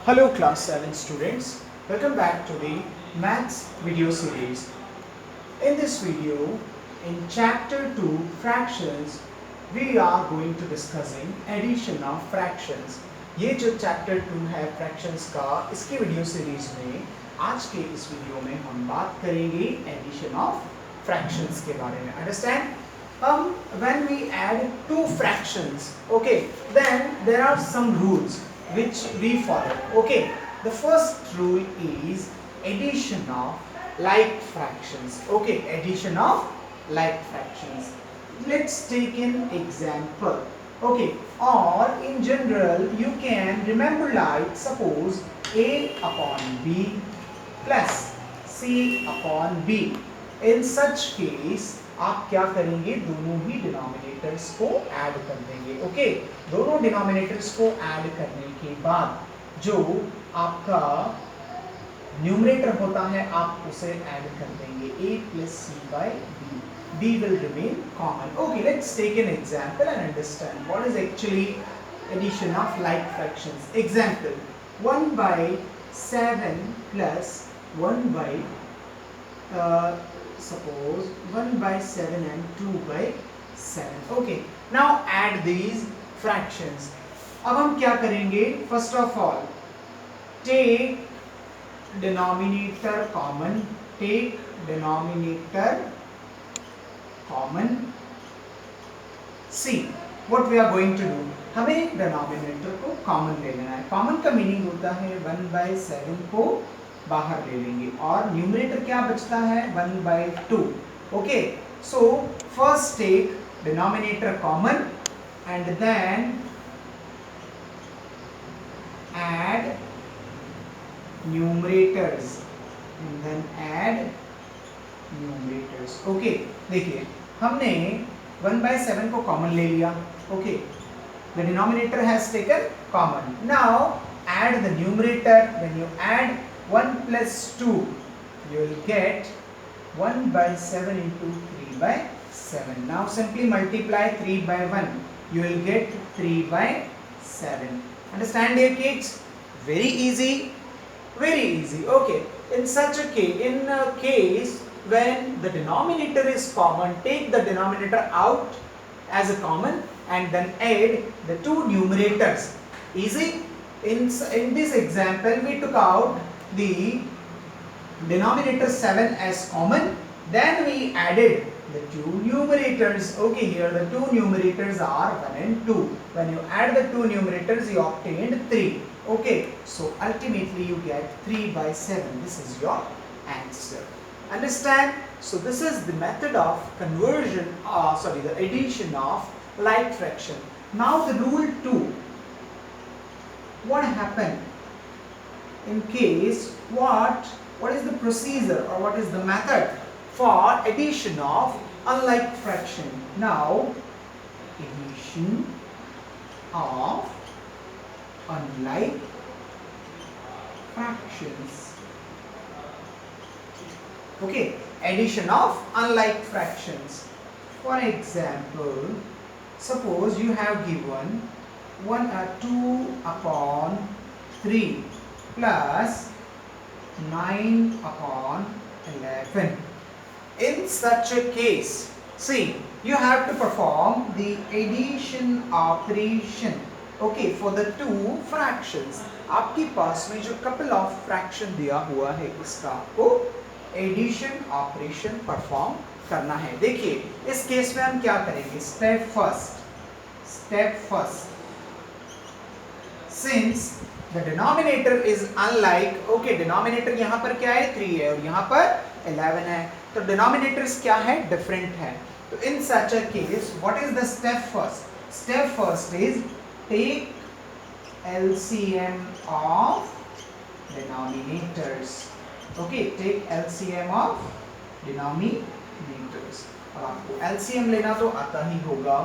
Hello class 7 students, welcome back to the maths video series. In this video, in chapter 2 fractions, we are going to discussing addition of fractions. ये जो chapter 2 है fractions का, इसकी video series में आज के इस video में हम बात करेंगे addition of fractions के बारे में. Understand? When we add two fractions, okay, then there are some rules which we follow. Okay, the first rule is addition of like fractions. Okay, addition of like fractions. Let's take an example. Okay, or in general you can remember like suppose a upon b plus c upon b. In such case आप क्या करेंगे, दोनों ही denominators को add कर देंगे. Okay, दोनों denominators को add करने के बाद जो आपका न्यूमरेटर होता है आप उसे ऐड कर देंगे. a plus c by b. b will remain common. Okay, let's take an example and understand what is actually addition of like fractions. Example, 1 by 7 plus 1 by suppose 1 by 7 and 2 by 7. Okay, now add these fractions. अब हम क्या करेंगे, first of all take denominator common, take denominator common. See what we are going to do. हमें denominator को common ले लेना है. common का meaning होता है 1 by 7 को बाहर ले लेंगे और न्यूमरेटर क्या बचता है 1 by 2. Okay, so first take denominator common and then add numerators and then add numerators. Okay, देखिए हमने 1 by 7 को कॉमन ले लिया. Okay, the denominator has taken common. Now add the numerator. When you add 1 plus 2, you will get 1 by 7 into 3 by 7. Now simply multiply 3 by 1. You will get 3 by 7. Understand dear kids? Very easy. Very easy. Okay. In such a case when the denominator is common, take the denominator out as a common and then add the two numerators. Easy. In this example we took out the denominator 7 as common, then we added the two numerators. Okay, here the two numerators are 1 and 2. When you add the two numerators you obtained 3. Okay, so ultimately you get 3 by 7. This is your answer. Understand? So this is the method of conversion, the addition of like fraction. Now the rule 2. What happened in case what is the procedure or what is the method for addition of unlike fraction? Now addition of unlike fractions. Okay, addition of unlike fractions. For example, suppose you have given 2 upon 3 plus 9 upon 11. In such a case, see, you have to perform the addition operation. Okay, for the two fractions. आपके पास में जो couple of fraction दिया हुआ है इसका आपको addition operation perform करना है. देखिए इस केस में हम क्या करेंगे, step first. Since the denominator is unlike, okay, denominator यहाँ पर क्या है 3 है और यहाँ पर 11 है, तो denominators क्या है different है. तो in such a case what is the step first? Step first is take LCM of denominators. Okay, take LCM of denominators. अब आपको LCM लेना तो आता ही होगा.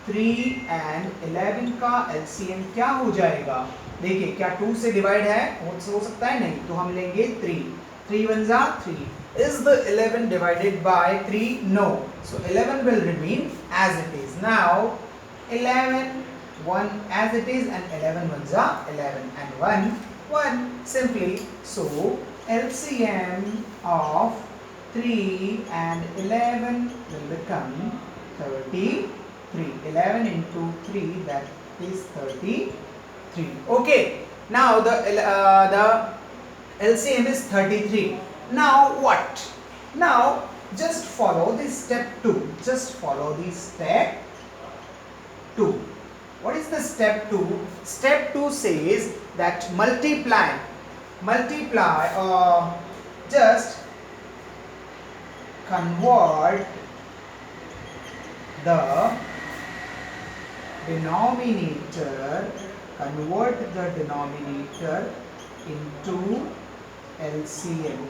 3 and 11 का LCM क्या हो जाएगा, देखिए क्या 2 से डिवाइड है, हो सकता है नहीं, तो हम लेंगे 3. 3 1 जा 3. Is the 11 divided by 3? No. So 11 will remain as it is. Now 11 1 as it is and 11 1 जा 11 and 1 1 simply. So LCM of 3 and 11 will become 33. 11 into 3, that is 33. Okay, now the LCM is 33. Now what? Now just follow this step 2. Just follow the step 2. What is the step 2? Step 2 says that multiply or just convert the denominator into LCM.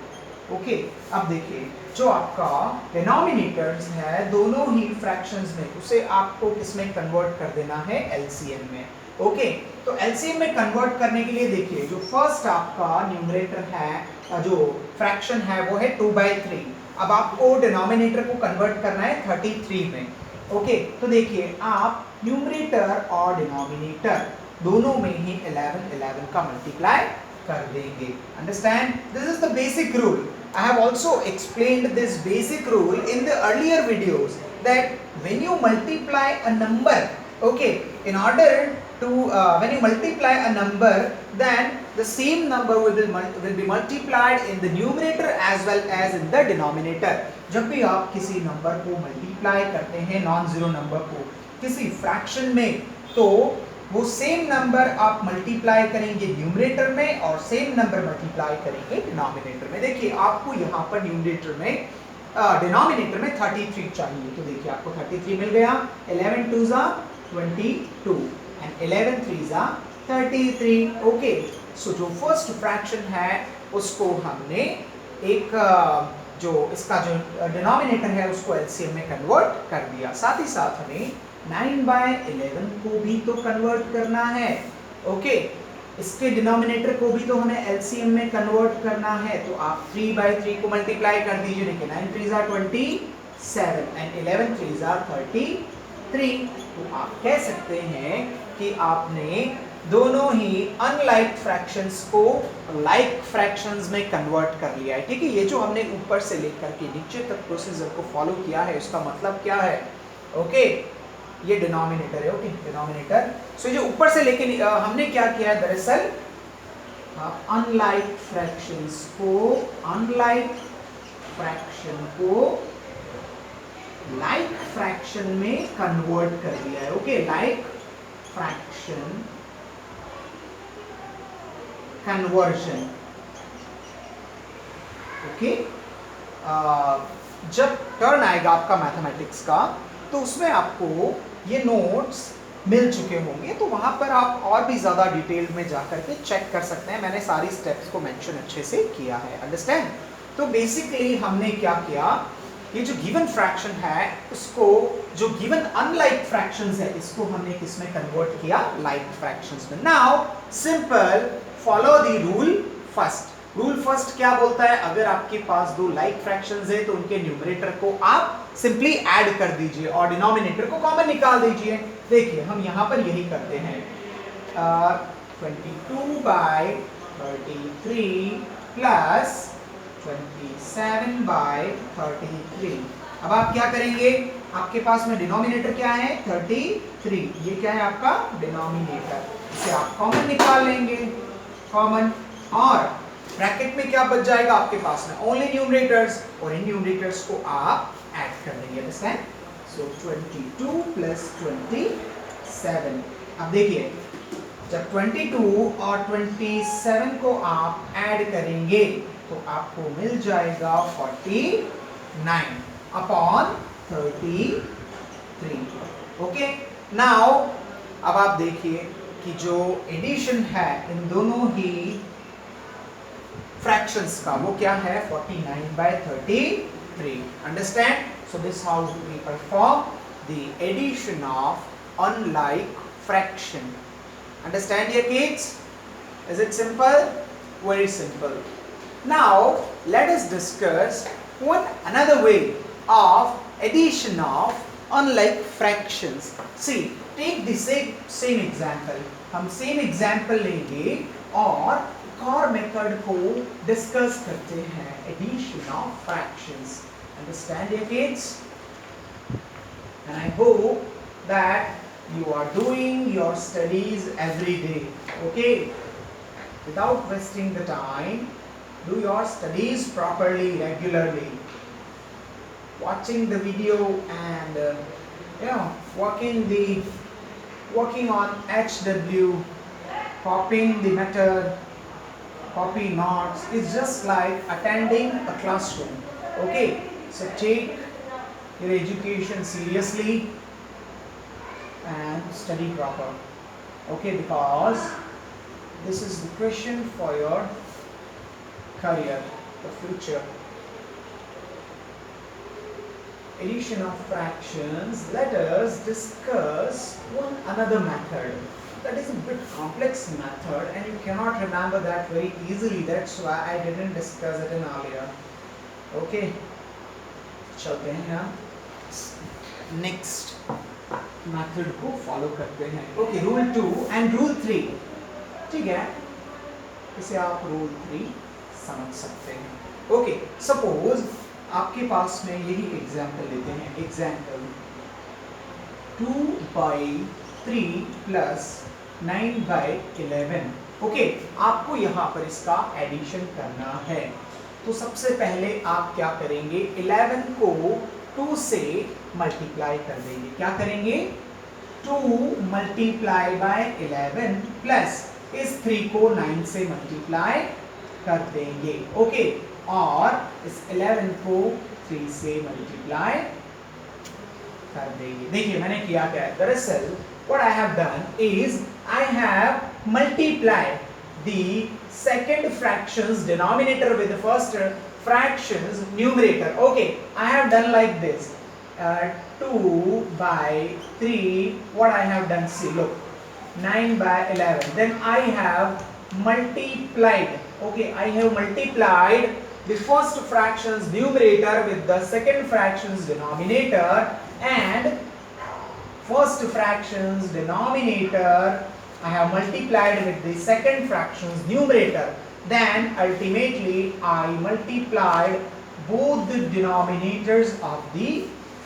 Okay, अब देखिए जो आपका denominators है दोनों ही fractions में, उसे आपको किसमें कन्वर्ट कर देना है? एलसीएम में. ओके, तो एलसीएम में कन्वर्ट करने के लिए देखिए जो फर्स्ट आपका न्यूमरेटर है, जो फ्रैक्शन है वो है 2/3. अब आपको डिनोमिनेटर को कन्वर्ट करना है 33 में. ओके, तो देखिए आप न्यूमरेटर और डिनोमिनेटर दोनों में ही 11 का मल्टीप्लाई कर देंगे. Understand? This is the basic rule. I have also explained this basic rule in the earlier videos, that when you multiply a number, okay, in order to when you multiply a number, then the same number will be multiplied in the numerator as well as in the denominator. जब भी आप किसी number को multiply करते हैं, non zero number को किसी fraction में, तो वो सेम नंबर आप मल्टीप्लाई करेंगे न्यूमरेटर में और सेम नंबर मल्टीप्लाई करेंगे डिनोमिनेटर में. देखिए आपको यहाँ पर न्यूमरेटर में डिनोमिनेटर में 33 चाहिए, तो देखिए आपको 33 मिल गया. 11 2s are 22 and 11 3s are 33. Okay, सो जो फर्स्ट फ्रैक्शन है उसको हमने एक जो इसका जो डिनोमिनेटर है उसको एलसीएम में कन्वर्ट कर दिया. साथ ही साथ हमें 9/11 को भी तो कन्वर्ट करना है. ओके, इसके डिनोमिनेटर को भी तो हमें एलसीएम में कन्वर्ट करना है, तो आप 3/3 को मल्टीप्लाई कर दीजिए. देखिए 9 3s are 27 and 11 3s are 33. तो आप कह सकते हैं कि आपने दोनों ही अनलाइक फ्रैक्शंस को लाइक फ्रैक्शंस में कन्वर्ट कर लिया है. ठीक है, ये जो हमने ऊपर से लेकर के नीचे तक प्रोसीजर को फॉलो किया है, उसका मतलब क्या है? ओके, ये डिनोमिनेटर है. Okay, denominator. सो जो ऊपर से लेके हमने क्या किया है, दरअसल अनलाइक फ्रैक्शन को लाइक फ्रैक्शन में कन्वर्ट कर दिया है. Okay, like fraction conversion. Okay, जब टर्न आएगा आपका मैथमेटिक्स का तो उसमें आपको ये नोट्स मिल चुके होंगे, तो वहां पर आप और भी ज्यादा डिटेल में जाकर के चेक कर सकते हैं. मैंने सारी स्टेप्स को मेंशन अच्छे से किया है. अंडरस्टैंड? तो बेसिकली हमने क्या किया, ये जो गिवन फ्रैक्शन है उसको, जो गिवन अनलाइक फ्रैक्शंस है, इसको हमने किसमें कन्वर्ट किया? लाइक फ्रैक्शंस में. Now simple, follow the rule first. Rule first क्या बोलता है? अगर आपके पास दो लाइक फ्रैक्शंस है तो उनके न्यूमरेटर को आप सिंपली ऐड कर दीजिए और डिनोमिनेटर को कॉमन निकाल दीजिए. देखिए हम यहां पर यही करते हैं. 22/33 प्लस 27/33. अब आप क्या करेंगे? आपके पास में डिनोमिनेटर क्या है? 33. ये क्या है आपका डिनोमिनेटर, इसे आप कॉमन निकाल लेंगे. कॉमन, और ब्रैकेट में क्या बच जाएगा आपके पास में? ओनली न्यूमरेटर्स, और इन न्यूमरेटर्स को आप ऐड कर देंगे. अंडरस्टैंड? सो 22 प्लस 27. अब देखिए जब 22 और 27 को आप ऐड करेंगे तो आपको मिल जाएगा 49/33. ओके, नाउ अब आप देखिए कि जो एडिशन है इन दोनों ही फ्रैक्शंस का, वो क्या है? 49/33. Understand? So this how we perform the addition of unlike fraction. Understand here kids? Is it simple? Very simple. Now let us discuss another way of addition of unlike fractions. See, take the same example. हम same example लेंगे और एक और method को discuss करते हैं, addition of fractions. Understand your kids? And I hope that you are doing your studies every day. Okay? Without wasting the time, do your studies properly, regularly. Watching the video and working on HW, copying the method, copy notes is just like attending a classroom. Okay? So take your education seriously and study proper. Okay, because this is the question for your career, the future. Addition of fractions. Let us discuss another method. That is a bit complex method and you cannot remember that very easily. That's why I didn't discuss it in earlier. Okay, चलते हैं हम next method को follow करते हैं. Okay, rule 2 and rule 3. ठीक है, इसे आप रूल 3 समझ सकते हैं. ओके, सपोज आपके पास में यही एग्जांपल लेते हैं. Example 2/3 plus 9/11. ओके, आपको यहाँ पर इसका एडिशन करना है. तो सबसे पहले आप क्या करेंगे, 11 को 2 से मल्टीप्लाई कर देंगे. क्या करेंगे, 2 मल्टीप्लाई बाय 11 प्लस इस 3 को 9 से मल्टीप्लाई कर देंगे. ओके, और इस 11 को 3 से मल्टीप्लाई कर देंगे. देखिए मैंने किया क्या है. दरअसल what I have done is I have multiplied the second fractions denominator with the first fractions numerator. Okay, I have done like this. 2/3. What I have done? See, look, 9/11. Then I have multiplied. Okay, I have multiplied the first fractions numerator with the second fractions denominator, and first fractions denominator I have multiplied with the second fractions numerator. Then ultimately I multiplied both the denominators of the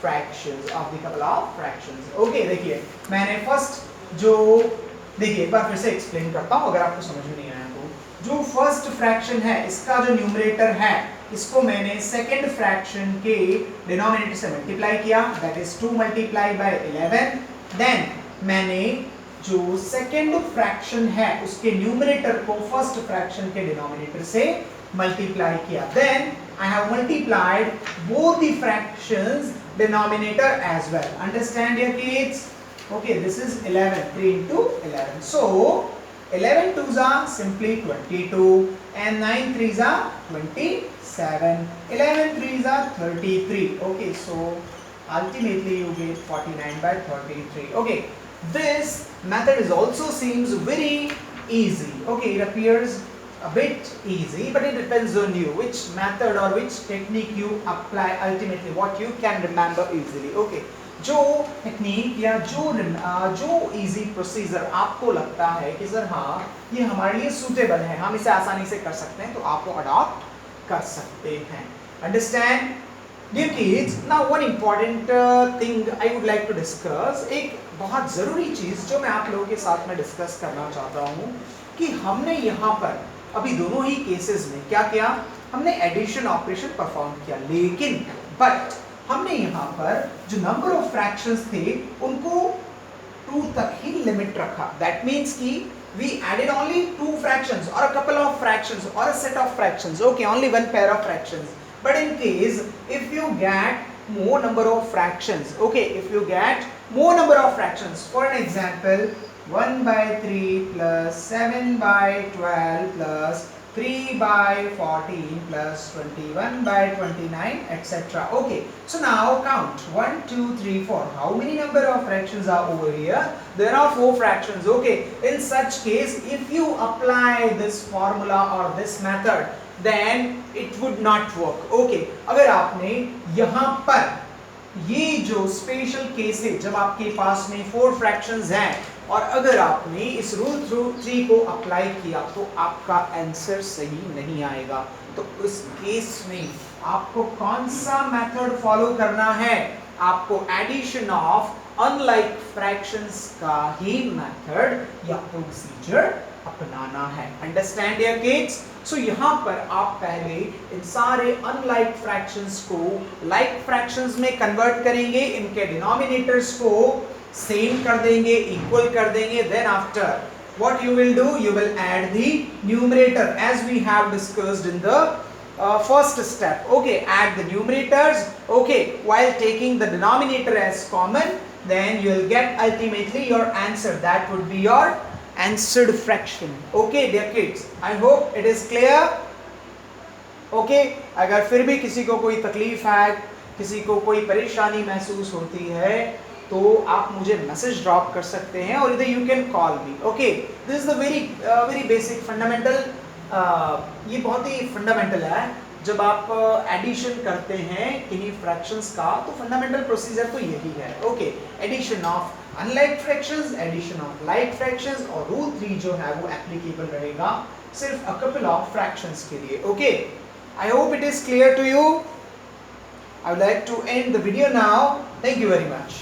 fractions, of the couple of fractions. Okay, देखिए मैंने first जो, देखिए एक बार फिर से explain करता हूँ अगर आपको समझ में नहीं आया तो. जो फर्स्ट फ्रैक्शन है इसका जो न्यूमरेटर है इसको मैंने सेकंड फ्रैक्शन के डिनोमिनेटर से मल्टीप्लाई किया, that is 2 multiply by 11. Then मैंने जो सेकंड फ्रैक्शन है उसके न्यूमरेटर को फर्स्ट फ्रैक्शन के डिनोमिनेटर से मल्टीप्लाई किया. Then I have multiplied both the fractions denominator as well. Understand your kids? Okay, this is 11, 3 into 11. So 11 2s are simply 22 and 9 3s are 27. 11 3s are 33. Okay, so ultimately you get 49/33. Okay, this method is also seems very easy. Okay, it appears a bit easy, but it depends on you which method or which technique you apply. Ultimately what you can remember easily. Okay, जो technique या जो easy procedure आपको लगता है कि sir हाँ ये हमारे लिए सूटेबल है, हम इसे आसानी से कर सकते हैं, तो आप वो अडॉप्ट कर सकते हैं. Understand? Dear kids, now one important thing I would like to discuss. एक बहुत ज़रूरी चीज़ जो मैं आप लोगों के साथ में डिस्कस करना चाहता हूँ कि हमने यहाँ पर अभी दोनों ही केसेस में क्या किया, हमने एडिशन ऑपरेशन परफॉर्म किया, लेकिन बट हमने यहाँ पर जो नंबर ऑफ फ्रैक्शंस थे उनको 2 तक ही लिमिट रखा. दैट मीन्स कि we added only 2 fractions or a couple of fractions or a set of fractions. Okay, only one pair of fractions. But in case if you get more number of fractions, okay, if you get more number of fractions, for an example 1/3 plus 7/12 plus 3/14 plus 21/29, etc. Okay, so now count 1 2 3 4. How many number of fractions are over here? There are 4 fractions. Okay, in such case if you apply this formula or this method, then it would not work. Okay, अगर आपने यहाँ पर ये जो special case है जब आपके पास में 4 फ्रैक्शंस हैं और अगर आपने इस रूल 3 को अप्लाई किया तो आपका आंसर सही नहीं आएगा। तो उस केस में आपको कौन सा मेथड फॉलो करना है? आपको एडिशन ऑफ अनलाइक फ्रैक्शंस का ही मेथड या प्रोसीजर अपनाना है। Understand dear kids? सो यहाँ पर आप पहले इन सारे अनलाइक फ्रैक्शंस को लाइक फ्रैक्शंस में कन्वर्ट करेंगे, इनके डिनोमिनेटर्स को सेम कर देंगे, इक्वल कर देंगे। Then after what you will do, you will add the numerator as we have discussed in the first step. Okay, add the numerators, okay, while taking the denominator as common, then you will get ultimately your answer. That would be your answered fraction. Okay dear kids, I hope it is clear. Okay, अगर फिर भी किसी को कोई तकलीफ है, किसी को कोई परेशानी महसूस होती है, तो आप मुझे मैसेज ड्रॉप कर सकते हैं और इधर you can call me. Okay, this is the very basic fundamental, ये बहुत ही फंडामेंटल है। जब आप एडिशन करते हैं किन्हीं फ्रैक्शंस का तो फंडामेंटल प्रोसीजर तो यही है। Okay, addition of unlike fractions, addition of like fractions, और रूल 3 जो है वो एप्लीकेबल रहेगा सिर्फ अ कपल ऑफ फ्रैक्शंस के लिए। Okay, I hope it is clear to you. I would like to end the video now. Thank you very much.